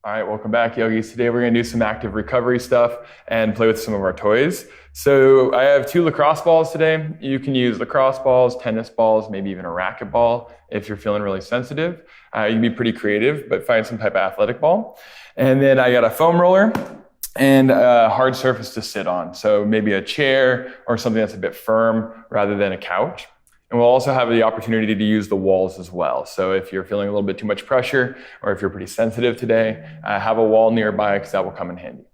All right, welcome back, yogis. Today we're going to do some active recovery stuff and play with some of our toys. So I have 2 lacrosse balls today. You can use lacrosse balls, tennis balls, maybe even a racquetball if you're feeling really sensitive. You can be pretty creative, but find some type of athletic ball. And then I got a foam roller and a hard surface to sit on. So maybe a chair or something that's a bit firm rather than a couch. And we'll also have the opportunity to use the walls as well. So if you're feeling a little bit too much pressure, or if you're pretty sensitive today, have a wall nearby because that will come in handy.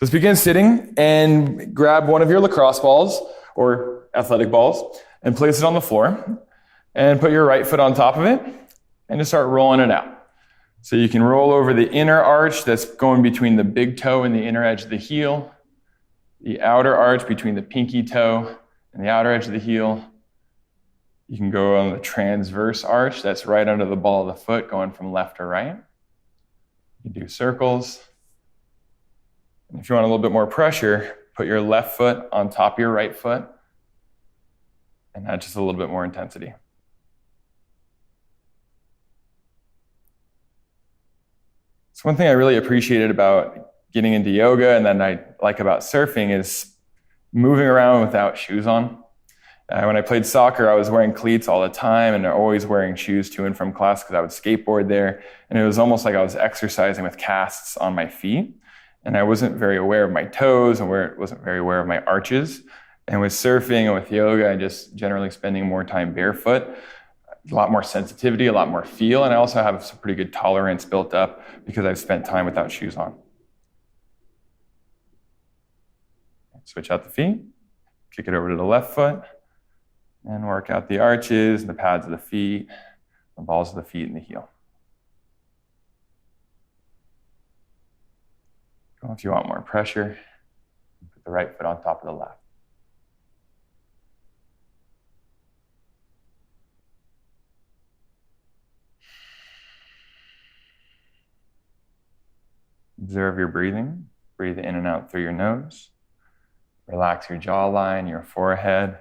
Let's begin sitting and grab one of your lacrosse balls or athletic balls and place it on the floor and put your right foot on top of it and just start rolling it out. So you can roll over the inner arch that's going between the big toe and the inner edge of the heel, the outer arch between the pinky toe and the outer edge of the heel. You can go on the transverse arch that's right under the ball of the foot going from left to right. You do circles. And if you want a little bit more pressure, put your left foot on top of your right foot and add just a little bit more intensity. So one thing I really appreciated about getting into yoga and that I like about surfing is moving around without shoes on. When I played soccer, I was wearing cleats all the time and always wearing shoes to and from class because I would skateboard there. And it was almost like I was exercising with casts on my feet. And I wasn't very aware of my toes and wasn't very aware of my arches. And with surfing and with yoga and just generally spending more time barefoot, a lot more sensitivity, a lot more feel. And I also have some pretty good tolerance built up because I've spent time without shoes on. Switch out the feet, kick it over to the left foot. And work out the arches and the pads of the feet, the balls of the feet and the heel. If you want more pressure, put the right foot on top of the left. Observe your breathing. Breathe in and out through your nose. Relax your jawline, your forehead.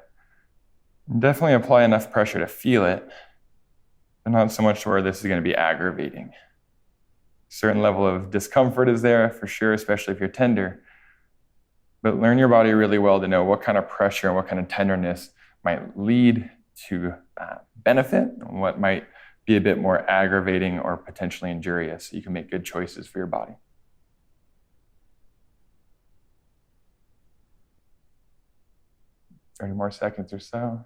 Definitely apply enough pressure to feel it, but not so much to where this is going to be aggravating. A certain level of discomfort is there for sure, especially if you're tender. But learn your body really well to know what kind of pressure and what kind of tenderness might lead to benefit and what might be a bit more aggravating or potentially injurious. So you can make good choices for your body. 30 more seconds or so.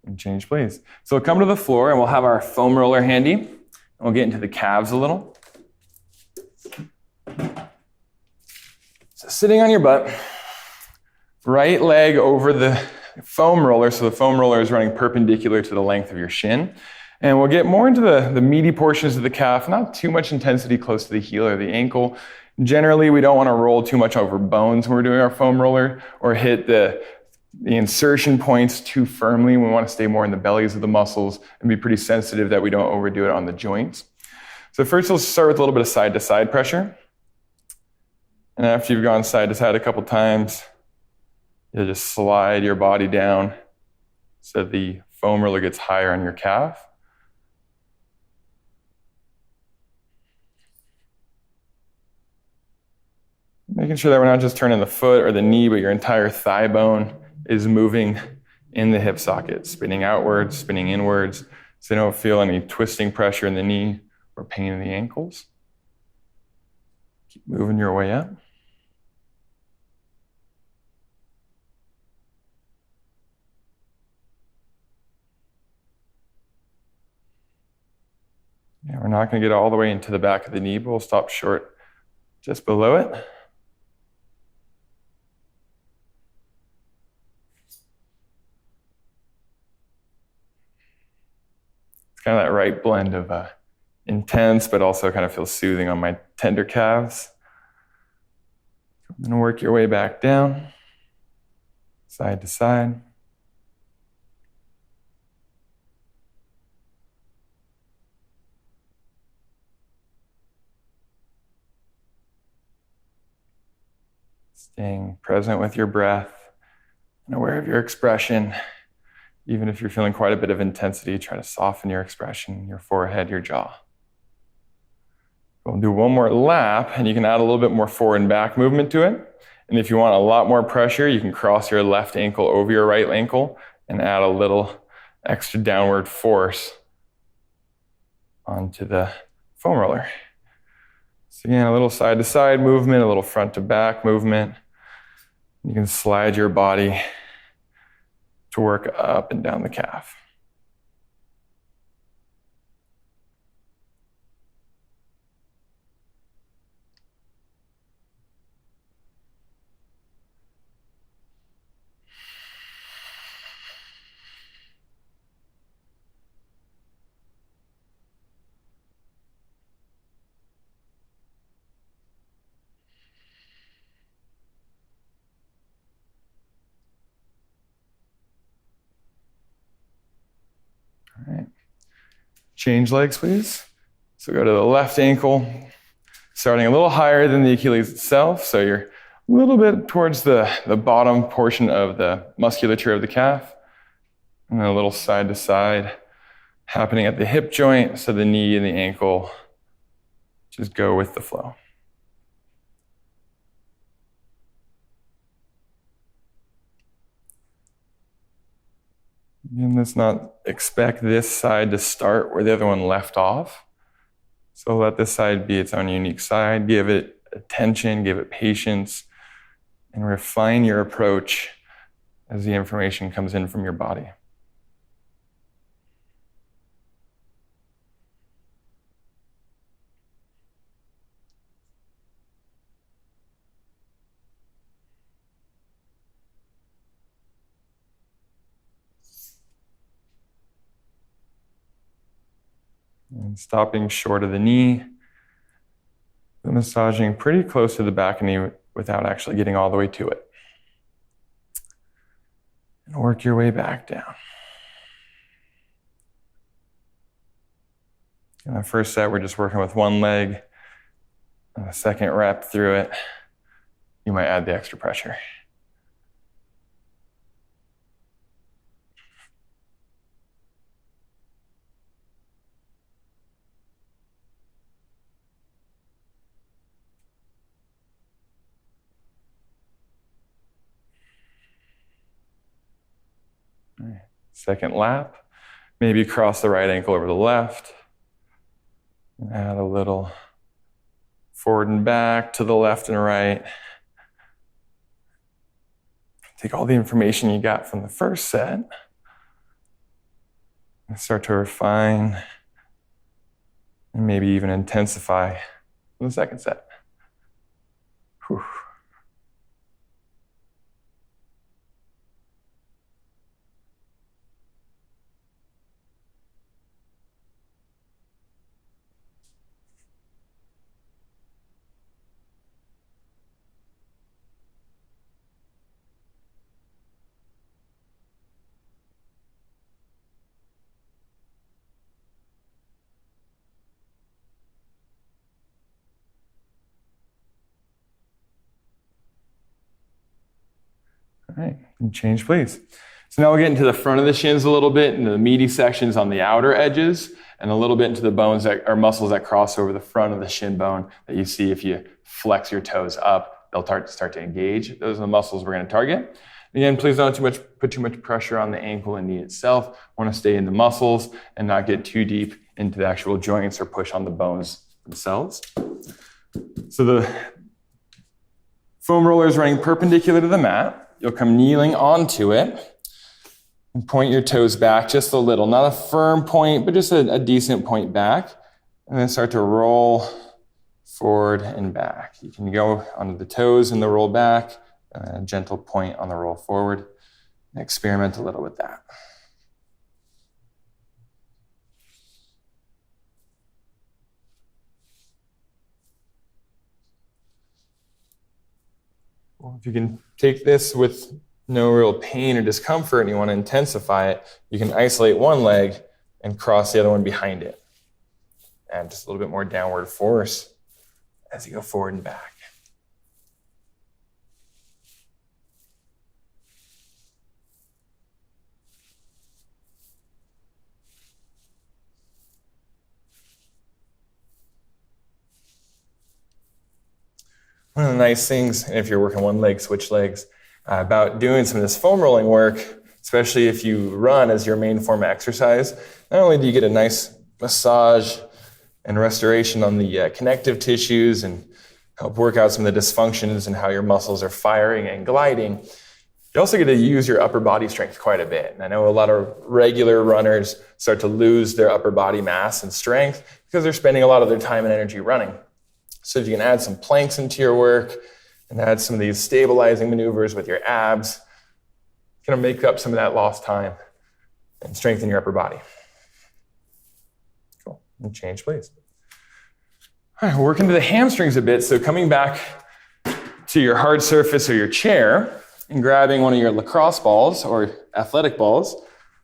And change, please. So we'll come to the floor and we'll have our foam roller handy. And we'll get into the calves a little. So sitting on your butt, right leg over the foam roller. So the foam roller is running perpendicular to the length of your shin. And we'll get more into the meaty portions of the calf, not too much intensity close to the heel or the ankle. Generally, we don't want to roll too much over bones when we're doing our foam roller or hit the insertion points too firmly. We want to stay more in the bellies of the muscles and be pretty sensitive that we don't overdo it on the joints. So first we'll start with a little bit of side-to-side pressure. And after you've gone side-to-side a couple times, you'll just slide your body down so the foam roller gets higher on your calf. Making sure that we're not just turning the foot or the knee, but your entire thigh bone is moving in the hip socket, spinning outwards, spinning inwards, so you don't feel any twisting pressure in the knee or pain in the ankles. Keep moving your way up. Yeah, we're not going to get all the way into the back of the knee, but we'll stop short just below it. Kind of that right blend of intense, but also kind of feels soothing on my tender calves. And work your way back down, side to side. Staying present with your breath and aware of your expression. Even if you're feeling quite a bit of intensity, try to soften your expression, your forehead, your jaw. We'll do one more lap, and you can add a little bit more forward and back movement to it. And if you want a lot more pressure, you can cross your left ankle over your right ankle and add a little extra downward force onto the foam roller. So again, a little side to side movement, a little front to back movement. You can slide your body to work up and down the calf. All right. Change legs, please. So go to the left ankle, starting a little higher than the Achilles itself. So you're a little bit towards the bottom portion of the musculature of the calf. And then a little side to side happening at the hip joint. So the knee and the ankle just go with the flow. And let's not expect this side to start where the other one left off. So let this side be its own unique side. Give it attention, give it patience, and refine your approach as the information comes in from your body. And stopping short of the knee, massaging pretty close to the back of the knee without actually getting all the way to it. And work your way back down. In the first set, we're just working with one leg. On the second rep through it, you might add the extra pressure. Second lap, maybe cross the right ankle over the left. And add a little forward and back to the left and right. Take all the information you got from the first set and start to refine and maybe even intensify in the second set. Whew. All right, and change please. So now we'll get into the front of the shins a little bit, into the meaty sections on the outer edges, and a little bit into the bones that are muscles that cross over the front of the shin bone that you see if you flex your toes up, they'll start to engage. Those are the muscles we're going to target. Again, please don't put too much pressure on the ankle and knee itself. Want to stay in the muscles and not get too deep into the actual joints or push on the bones themselves. So the foam roller is running perpendicular to the mat. You'll come kneeling onto it and point your toes back just a little. Not a firm point, but just a decent point back. And then start to roll forward and back. You can go onto the toes and the roll back, a gentle point on the roll forward. And experiment a little with that. If you can take this with no real pain or discomfort and you want to intensify it, you can isolate one leg and cross the other one behind it. Add just a little bit more downward force as you go forward and back. One of the nice things, if you're working one leg, switch legs, about doing some of this foam rolling work, especially if you run as your main form of exercise, not only do you get a nice massage and restoration on the connective tissues and help work out some of the dysfunctions and how your muscles are firing and gliding, you also get to use your upper body strength quite a bit. And I know a lot of regular runners start to lose their upper body mass and strength because they're spending a lot of their time and energy running. So if you can add some planks into your work and add some of these stabilizing maneuvers with your abs, it's going to make up some of that lost time and strengthen your upper body. Cool. And change, please. All right, we'll work into the hamstrings a bit. So coming back to your hard surface or your chair and grabbing one of your lacrosse balls or athletic balls,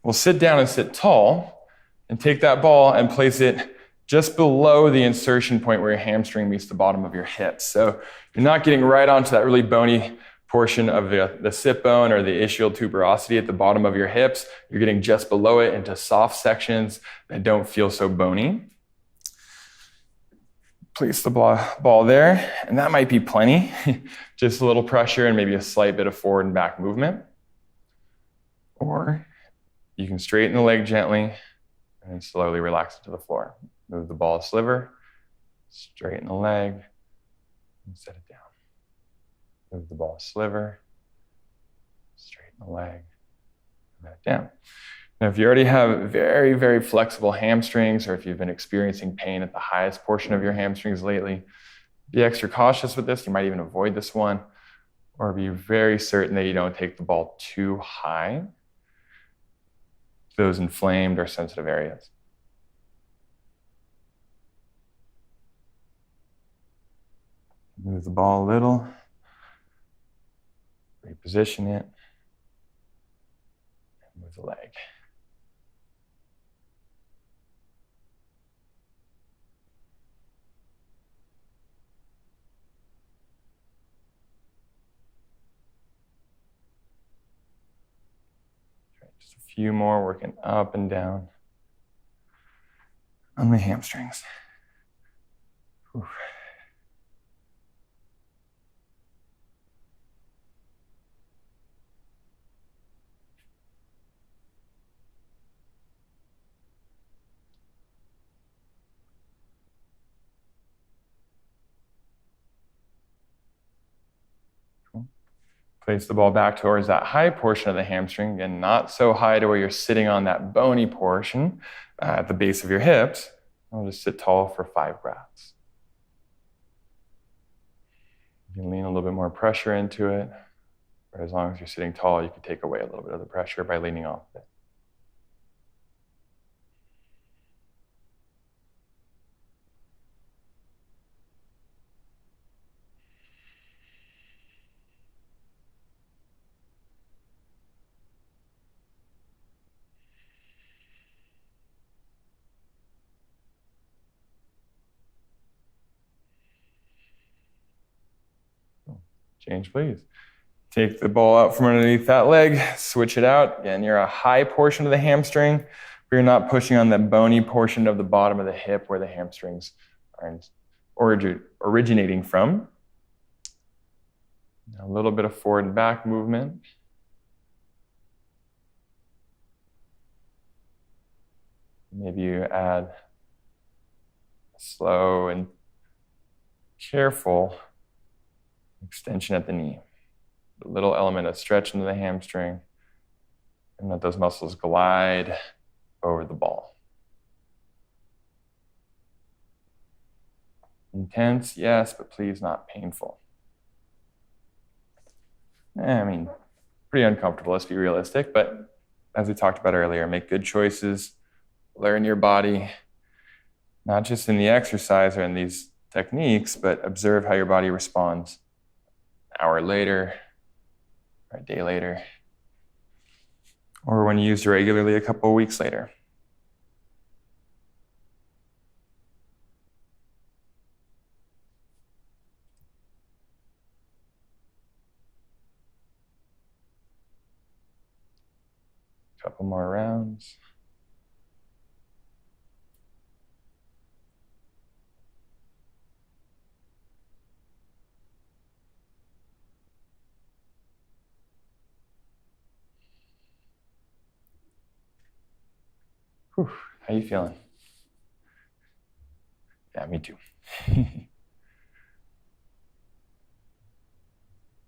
we'll sit down and sit tall and take that ball and place it just below the insertion point where your hamstring meets the bottom of your hips. So you're not getting right onto that really bony portion of the sit bone or the ischial tuberosity at the bottom of your hips. You're getting just below it into soft sections that don't feel so bony. Place the ball there, and that might be plenty. Just a little pressure and maybe a slight bit of forward and back movement. Or you can straighten the leg gently and then slowly relax it to the floor. Move the ball sliver, straighten the leg, and set it down. Move the ball sliver, straighten the leg, and let it down. Now, if you already have very, very flexible hamstrings, or if you've been experiencing pain at the highest portion of your hamstrings lately, be extra cautious with this. You might even avoid this one, or be very certain that you don't take the ball too high to those inflamed or sensitive areas. Move the ball a little, reposition it, and move the leg. Just a few more, working up and down on the hamstrings. Whew. Place the ball back towards that high portion of the hamstring, again, not so high to where you're sitting on that bony portion at the base of your hips. I'll just sit tall for 5 breaths. You can lean a little bit more pressure into it, but as long as you're sitting tall, you can take away a little bit of the pressure by leaning off it. Change, please. Take the ball out from underneath that leg, switch it out. Again, you're a high portion of the hamstring, but you're not pushing on that bony portion of the bottom of the hip where the hamstrings are originating from. A little bit of forward and back movement. Maybe you add slow and careful extension at the knee. A little element of stretch into the hamstring, and let those muscles glide over the ball. Intense, yes, but please not painful. I mean, pretty uncomfortable, let's be realistic, but as we talked about earlier, make good choices, learn your body, not just in the exercise or in these techniques, but observe how your body responds hour later, or a day later, or when used regularly a couple of weeks later. Couple more rounds. Whew, how you feeling? Yeah, me too.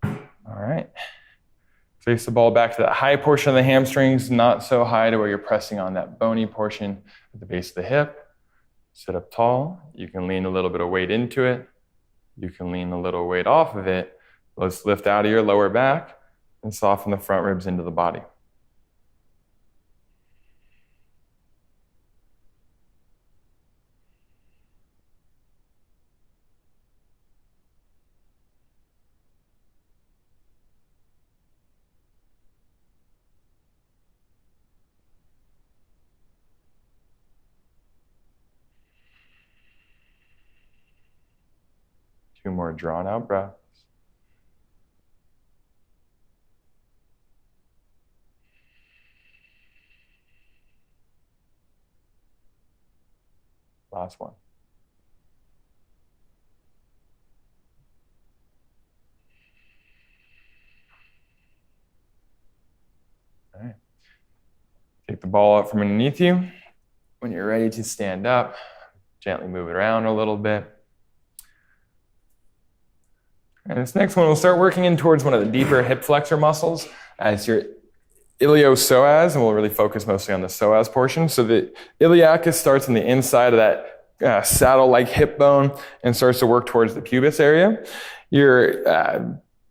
All right. Face the ball back to that high portion of the hamstrings, not so high to where you're pressing on that bony portion at the base of the hip. Sit up tall. You can lean a little bit of weight into it. You can lean a little weight off of it. Let's lift out of your lower back and soften the front ribs into the body. Two more drawn out breaths. Last one. All right. Take the ball up from underneath you. When you're ready to stand up, gently move it around a little bit. And this next one, we'll start working in towards one of the deeper hip flexor muscles as your iliopsoas, and we'll really focus mostly on the psoas portion. So the iliacus starts on the inside of that saddle-like hip bone and starts to work towards the pubis area. Your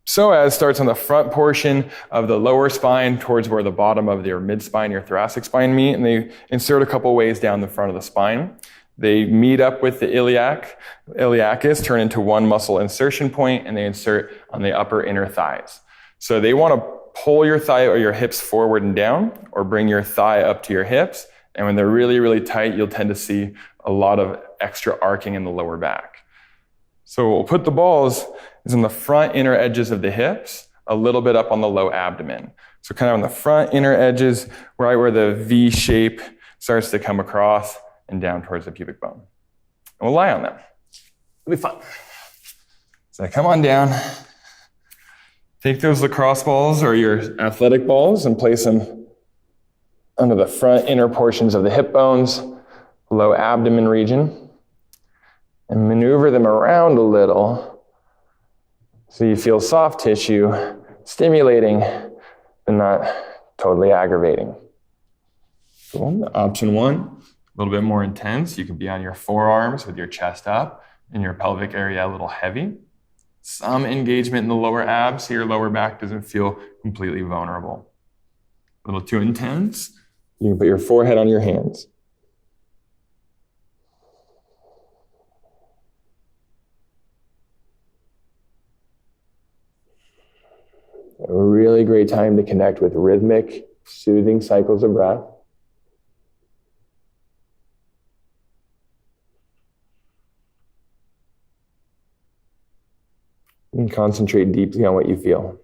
psoas starts on the front portion of the lower spine towards where the bottom of your mid-spine, your thoracic spine meet, and they insert a couple ways down the front of the spine. They meet up with the iliacus, turn into one muscle insertion point, and they insert on the upper inner thighs. So they want to pull your thigh or your hips forward and down, or bring your thigh up to your hips. And when they're really, really tight, you'll tend to see a lot of extra arcing in the lower back. So we'll put the balls is in the front inner edges of the hips, a little bit up on the low abdomen. So kind of on the front inner edges, right where the V shape starts to come across and down towards the pubic bone. And we'll lie on them. It'll be fun. So come on down. Take those lacrosse balls or your athletic balls and place them under the front inner portions of the hip bones, low abdomen region, and maneuver them around a little so you feel soft tissue, stimulating, but not totally aggravating. Cool. Option one. A little bit more intense. You can be on your forearms with your chest up and your pelvic area a little heavy. Some engagement in the lower abs so your lower back doesn't feel completely vulnerable. A little too intense. You can put your forehead on your hands. A really great time to connect with rhythmic, soothing cycles of breath. And concentrate deeply on what you feel.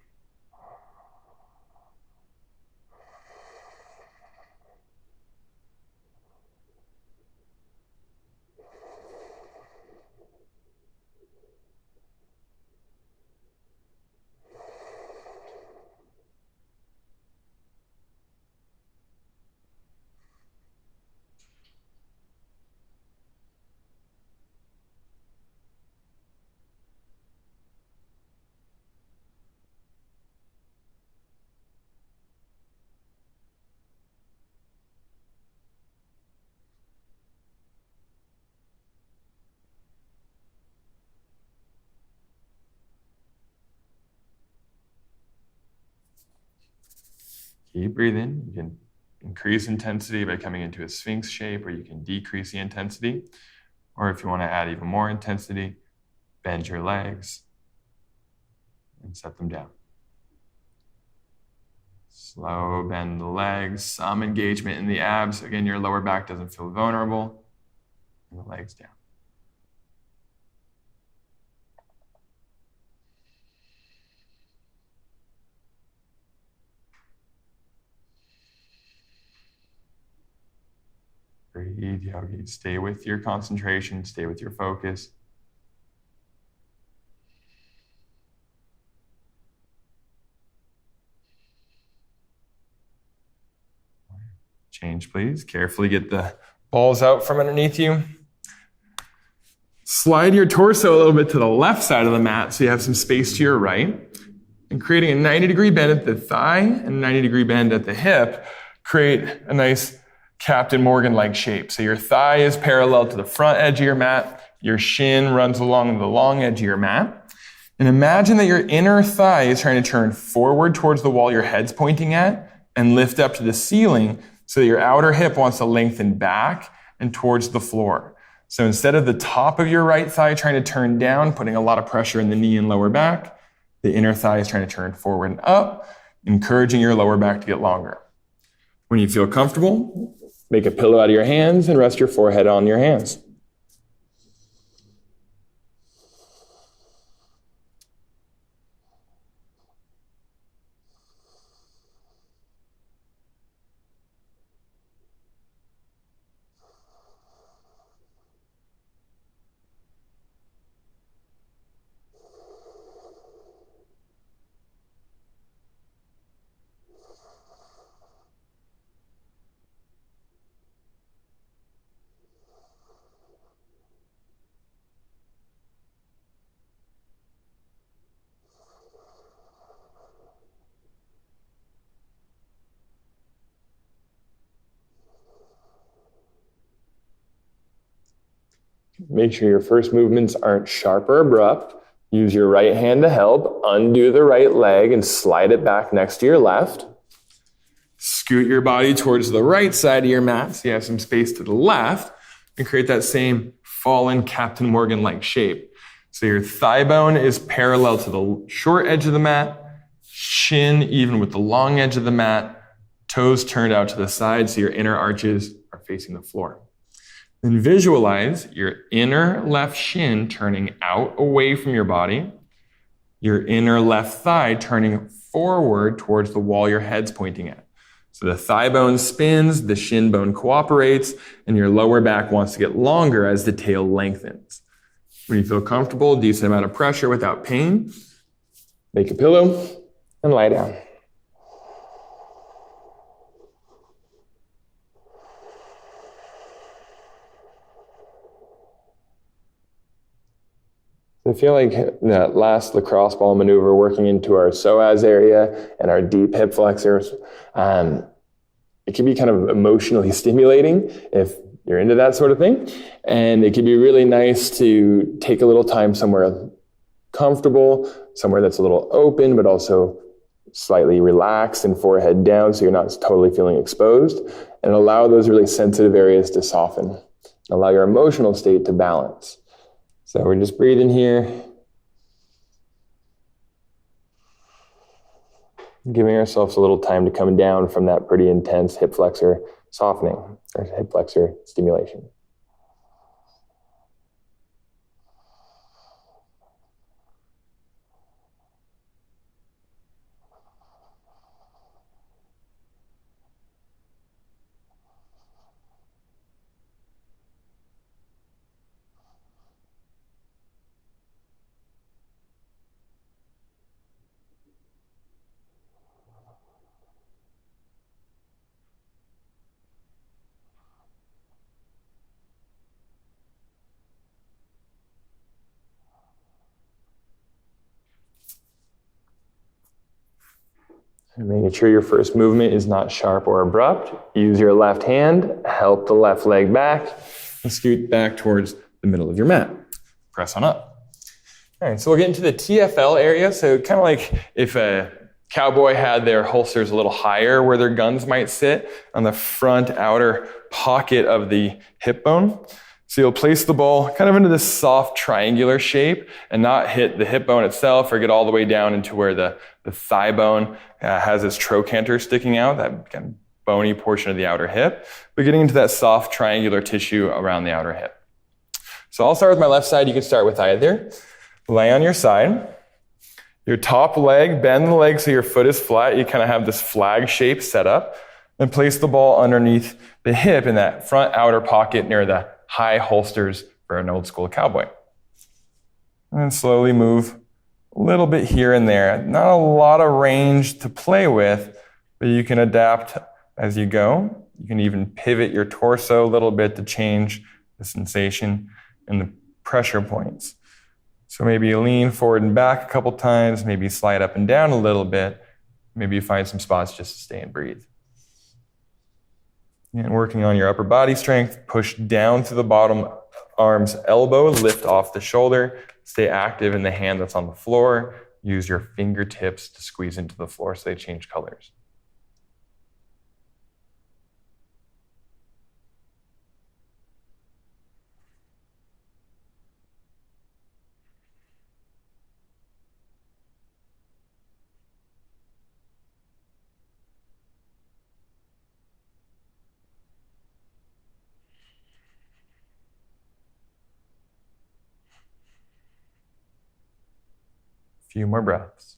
Keep breathing. You can increase intensity by coming into a sphinx shape, or you can decrease the intensity. Or if you want to add even more intensity, bend your legs. and set them down. Slow bend the legs, some engagement in the abs. Again, your lower back doesn't feel vulnerable. And the legs down. Breathe, yogi. Stay with your concentration, stay with your focus. Change, please. Carefully get the balls out from underneath you. Slide your torso a little bit to the left side of the mat so you have some space to your right. And creating a 90-degree bend at the thigh and a 90-degree bend at the hip, create a nice Captain Morgan-like shape. So your thigh is parallel to the front edge of your mat. Your shin runs along the long edge of your mat. And imagine that your inner thigh is trying to turn forward towards the wall your head's pointing at and lift up to the ceiling so that your outer hip wants to lengthen back and towards the floor. So instead of the top of your right thigh trying to turn down, putting a lot of pressure in the knee and lower back, the inner thigh is trying to turn forward and up, encouraging your lower back to get longer. When you feel comfortable, make a pillow out of your hands and rest your forehead on your hands. Make sure your first movements aren't sharp or abrupt. Use your right hand to help. Undo the right leg and slide it back next to your left. Scoot your body towards the right side of your mat so you have some space to the left and create that same fallen Captain Morgan-like shape. So your thigh bone is parallel to the short edge of the mat, shin even with the long edge of the mat, toes turned out to the side so your inner arches are facing the floor. Then visualize your inner left shin turning out away from your body, your inner left thigh turning forward towards the wall your head's pointing at. So the thigh bone spins, the shin bone cooperates, and your lower back wants to get longer as the tail lengthens. When you feel comfortable, decent amount of pressure without pain, make a pillow and lie down. I feel like that last lacrosse ball maneuver working into our psoas area and our deep hip flexors, it can be kind of emotionally stimulating if you're into that sort of thing. And it can be really nice to take a little time somewhere comfortable, somewhere that's a little open, but also slightly relaxed and forehead down so you're not totally feeling exposed, and allow those really sensitive areas to soften. Allow your emotional state to balance. So we're just breathing here, giving ourselves a little time to come down from that pretty intense hip flexor softening or hip flexor stimulation. And making sure your first movement is not sharp or abrupt. Use your left hand, help the left leg back, and scoot back towards the middle of your mat. Press on up. All right, so we'll get into the TFL area. So kind of like if a cowboy had their holsters a little higher where their guns might sit on the front outer pocket of the hip bone. So you'll place the ball kind of into this soft triangular shape and not hit the hip bone itself or get all the way down into where the thigh bone has its trochanter sticking out, that kind of bony portion of the outer hip, but getting into that soft triangular tissue around the outer hip. So I'll start with my left side. You can start with either. Lay on your side. Your top leg, bend the leg so your foot is flat. You kind of have this flag shape set up. And place the ball underneath the hip in that front outer pocket near the high holsters for an old school cowboy. And then slowly move a little bit here and there. Not a lot of range to play with, but you can adapt as you go. You can even pivot your torso a little bit to change the sensation and the pressure points. So maybe you lean forward and back a couple times, maybe slide up and down a little bit. Maybe you find some spots just to stay and breathe. And working on your upper body strength, push down through the bottom arm's elbow, lift off the shoulder, stay active in the hand that's on the floor. Use your fingertips to squeeze into the floor so they change colors. Few more breaths.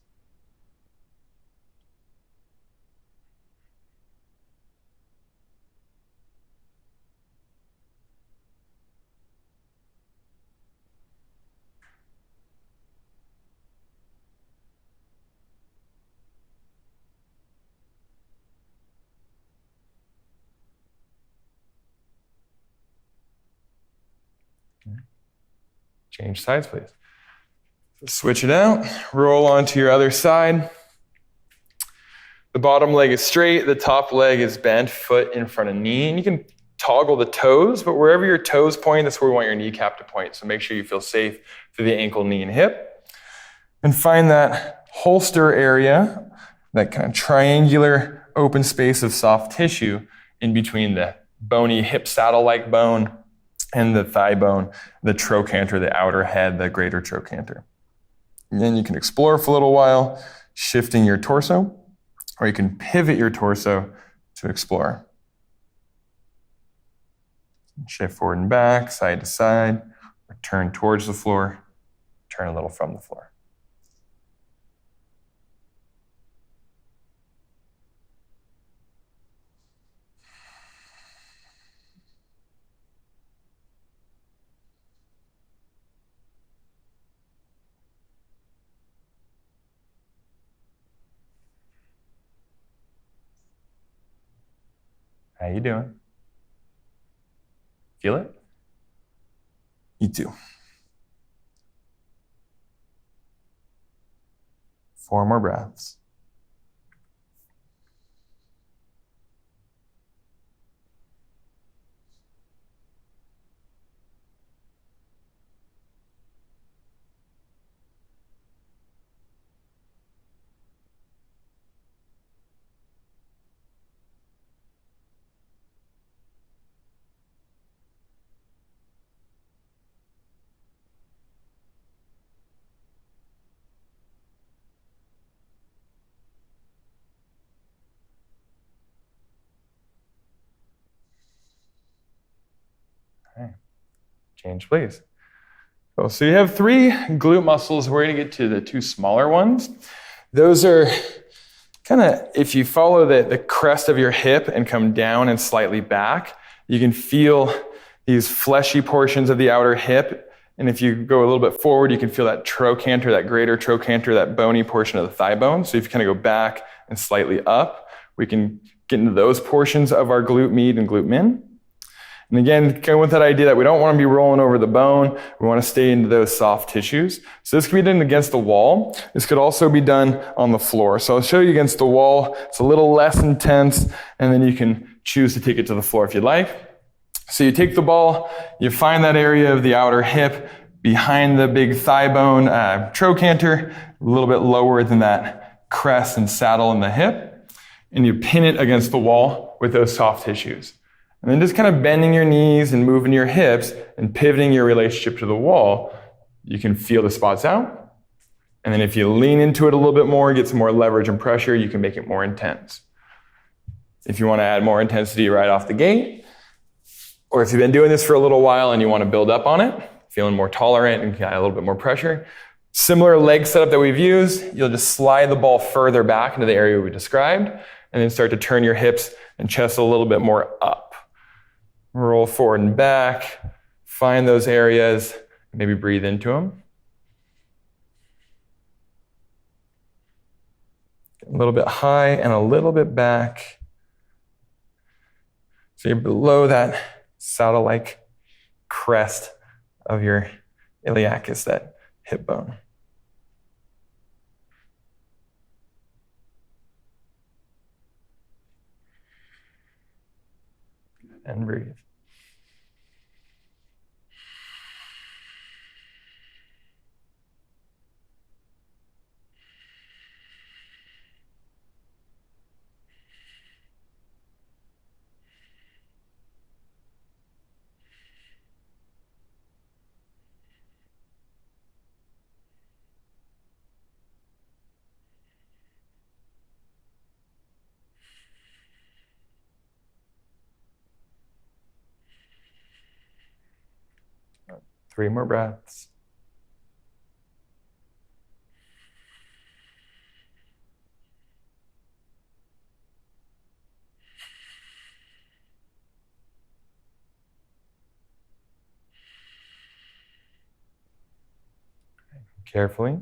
Change sides, please. Switch it out, roll onto your other side. The bottom leg is straight, the top leg is bent, foot in front of knee. And you can toggle the toes, but wherever your toes point, that's where we want your kneecap to point. So make sure you feel safe through the ankle, knee, and hip. And find that holster area, that kind of triangular open space of soft tissue in between the bony hip saddle-like bone and the thigh bone, the trochanter, the outer head, the greater trochanter. And then you can explore for a little while, shifting your torso, or you can pivot your torso to explore. Shift forward and back, side to side, or turn towards the floor, turn a little from the floor. How you doing? Feel it? You too. 4 more breaths. Okay. Change, please. So you have 3 glute muscles. We're going to get to the 2 smaller ones. Those are kind of, if you follow the crest of your hip and come down and slightly back, you can feel these fleshy portions of the outer hip. And if you go a little bit forward, you can feel that trochanter, that greater trochanter, that bony portion of the thigh bone. So if you kind of go back and slightly up, we can get into those portions of our glute med and glute min. And again, kind of with that idea that we don't want to be rolling over the bone, we want to stay into those soft tissues. So this can be done against the wall. This could also be done on the floor. So I'll show you against the wall. It's a little less intense, and then you can choose to take it to the floor if you'd like. So you take the ball, you find that area of the outer hip behind the big thigh bone trochanter, a little bit lower than that crest and saddle in the hip, and you pin it against the wall with those soft tissues. And then just kind of bending your knees and moving your hips and pivoting your relationship to the wall, you can feel the spots out. And then if you lean into it a little bit more, get some more leverage and pressure, you can make it more intense. If you want to add more intensity right off the gate, or if you've been doing this for a little while and you want to build up on it, feeling more tolerant and add a little bit more pressure, similar leg setup that we've used, you'll just slide the ball further back into the area we described, and then start to turn your hips and chest a little bit more up. Roll forward and back, find those areas, maybe breathe into them. A little bit high and a little bit back. So you're below that saddle-like crest of your iliacus, that hip bone. And breathe. Three more breaths. Carefully,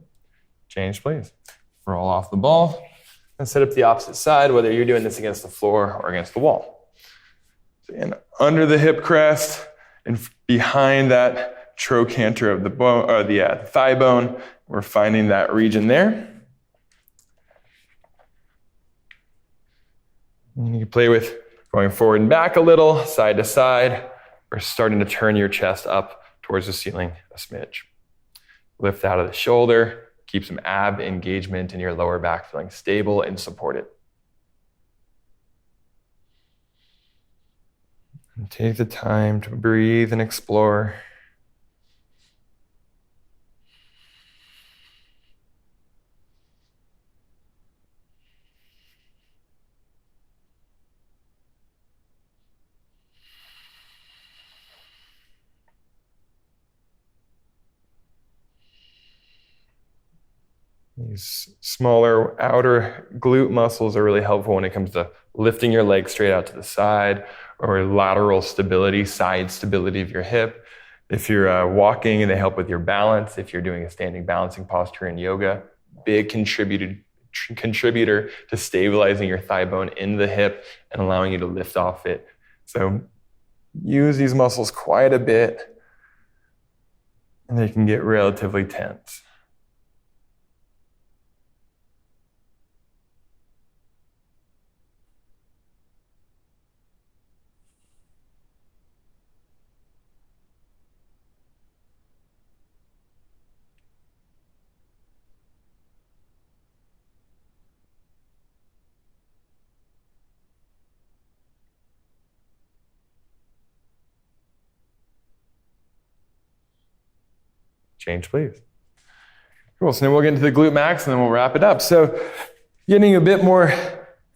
change please. Roll off the ball and set up the opposite side, whether you're doing this against the floor or against the wall. So again, under the hip crest and behind that trochanter of the bone, or the thigh bone, we're finding that region there. And you can play with going forward and back a little, side to side, or starting to turn your chest up towards the ceiling a smidge. Lift out of the shoulder, keep some ab engagement in your lower back, feeling stable and supported. And take the time to breathe and explore. These smaller outer glute muscles are really helpful when it comes to lifting your leg straight out to the side, or lateral stability, side stability of your hip. If you're walking, and they help with your balance. If you're doing a standing balancing posture in yoga, big contributor to stabilizing your thigh bone in the hip and allowing you to lift off it. So use these muscles quite a bit, and they can get relatively tense. Change, please. Cool, so then we'll get into the glute max and then we'll wrap it up. So getting a bit more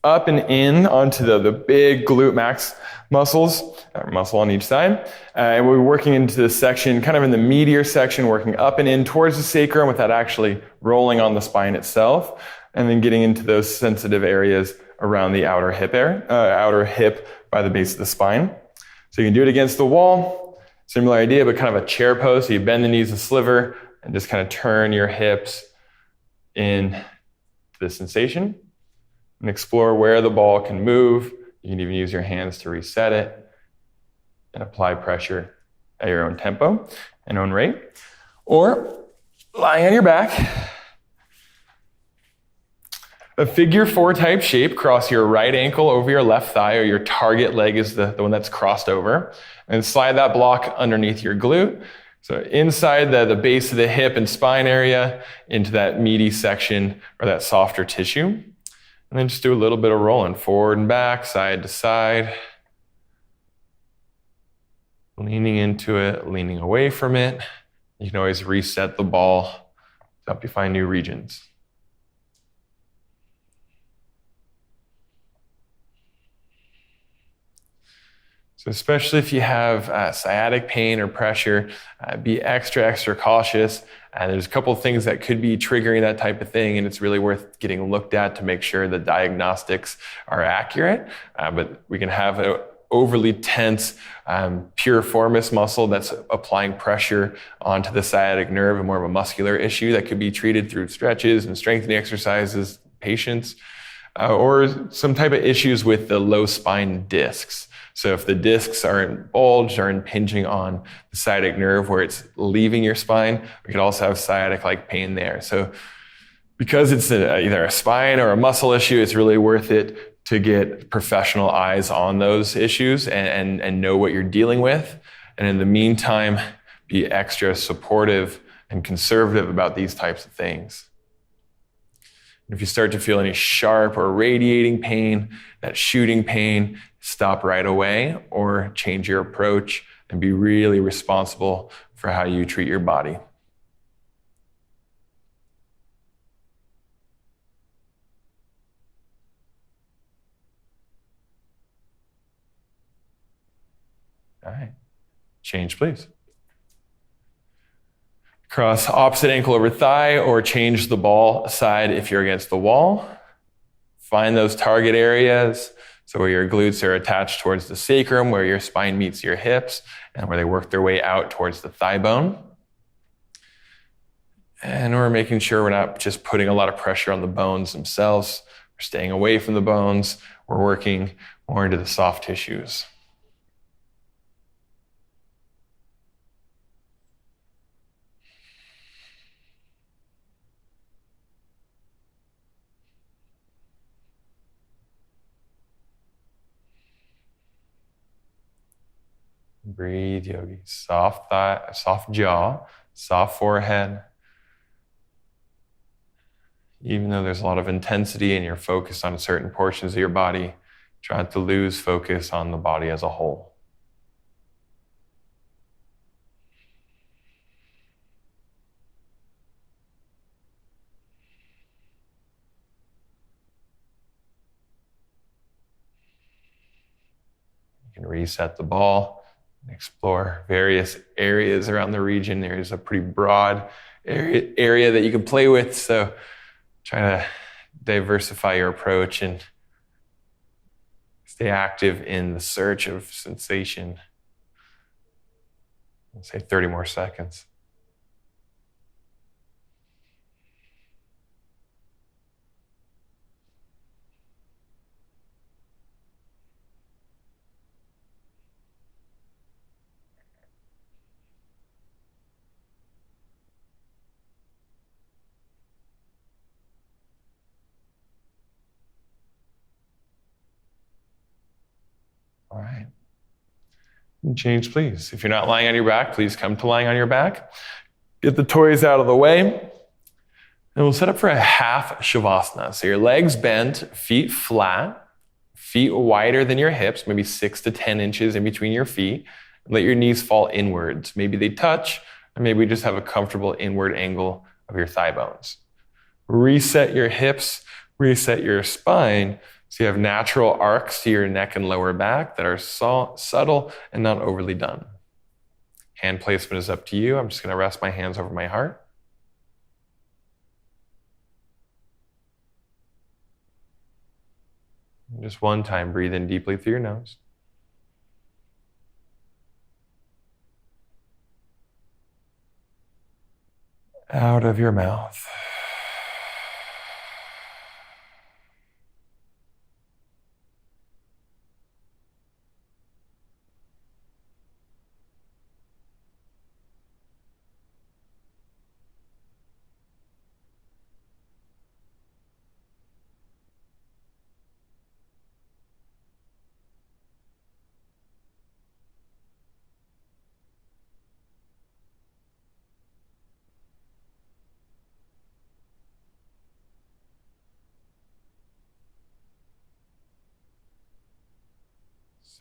up and in onto the big glute max muscles, muscle on each side. And we're working into this section, kind of in the meatier section, working up and in towards the sacrum without actually rolling on the spine itself. And then getting into those sensitive areas around the outer hip by the base of the spine. So you can do it against the wall. Similar idea, but kind of a chair pose. So you bend the knees a sliver and just kind of turn your hips in to the sensation and explore where the ball can move. You can even use your hands to reset it and apply pressure at your own tempo and own rate. Or lying on your back, a figure four type shape, cross your right ankle over your left thigh, or your target leg is the one that's crossed over, and slide that block underneath your glute. So inside the base of the hip and spine area into that meaty section or that softer tissue. And then just do a little bit of rolling forward and back, side to side. leaning into it, leaning away from it. You can always reset the ball to help you find new regions. So especially if you have sciatic pain or pressure, be extra cautious. There's a couple of things that could be triggering that type of thing, and it's really worth getting looked at to make sure the diagnostics are accurate. But we can have an overly tense piriformis muscle that's applying pressure onto the sciatic nerve, and more of a muscular issue that could be treated through stretches and strengthening exercises, patients, or some type of issues with the low spine discs. So if the discs are bulged or impinging on the sciatic nerve where it's leaving your spine, we could also have sciatic-like pain there. So because it's either a spine or a muscle issue, it's really worth it to get professional eyes on those issues and know what you're dealing with. And in the meantime, be extra supportive and conservative about these types of things. If you start to feel any sharp or radiating pain, that shooting pain, stop right away or change your approach and be really responsible for how you treat your body. All right, change please. Cross opposite ankle over thigh or change the ball side if you're against the wall. Find those target areas. So where your glutes are attached towards the sacrum, where your spine meets your hips, and where they work their way out towards the thigh bone. And we're making sure we're not just putting a lot of pressure on the bones themselves. We're staying away from the bones. We're working more into the soft tissues. Breathe, yogi. Soft thigh, soft jaw, soft forehead. Even though there's a lot of intensity and you're focused on certain portions of your body, try not to lose focus on the body as a whole. You can reset the ball. Explore various areas around the region. There's a pretty broad area that you can play with, so try to diversify your approach and stay active in the search of sensation. I'll say 30 more seconds. All right. And change, please. If you're not lying on your back, please come to lying on your back. Get the toys out of the way. And we'll set up for a half shavasana. So your legs bent, feet flat, feet wider than your hips, maybe 6 to 10 inches in between your feet. Let your knees fall inwards. Maybe they touch, or maybe just have a comfortable inward angle of your thigh bones. Reset your hips, reset your spine, so you have natural arcs to your neck and lower back that are subtle and not overly done. Hand placement is up to you. I'm just going to rest my hands over my heart. And just one time, breathe in deeply through your nose. Out of your mouth.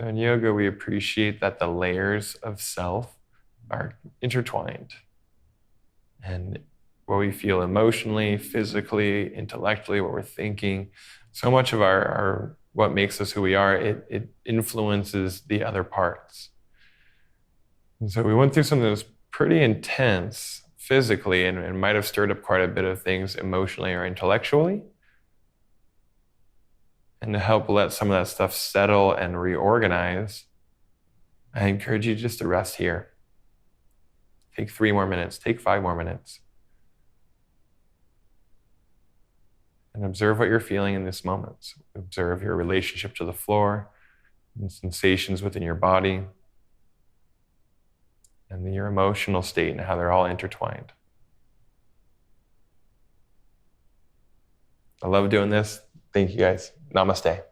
So in yoga, we appreciate that the layers of self are intertwined. And what we feel emotionally, physically, intellectually, what we're thinking, so much of our what makes us who we are, it influences the other parts. And so we went through something that was pretty intense physically and might have stirred up quite a bit of things emotionally or intellectually. And to help let some of that stuff settle and reorganize, I encourage you just to rest here. Take 3 more minutes, take 5 more minutes. And observe what you're feeling in this moment. Observe your relationship to the floor and sensations within your body and your emotional state and how they're all intertwined. I love doing this. Thank you guys. Namaste.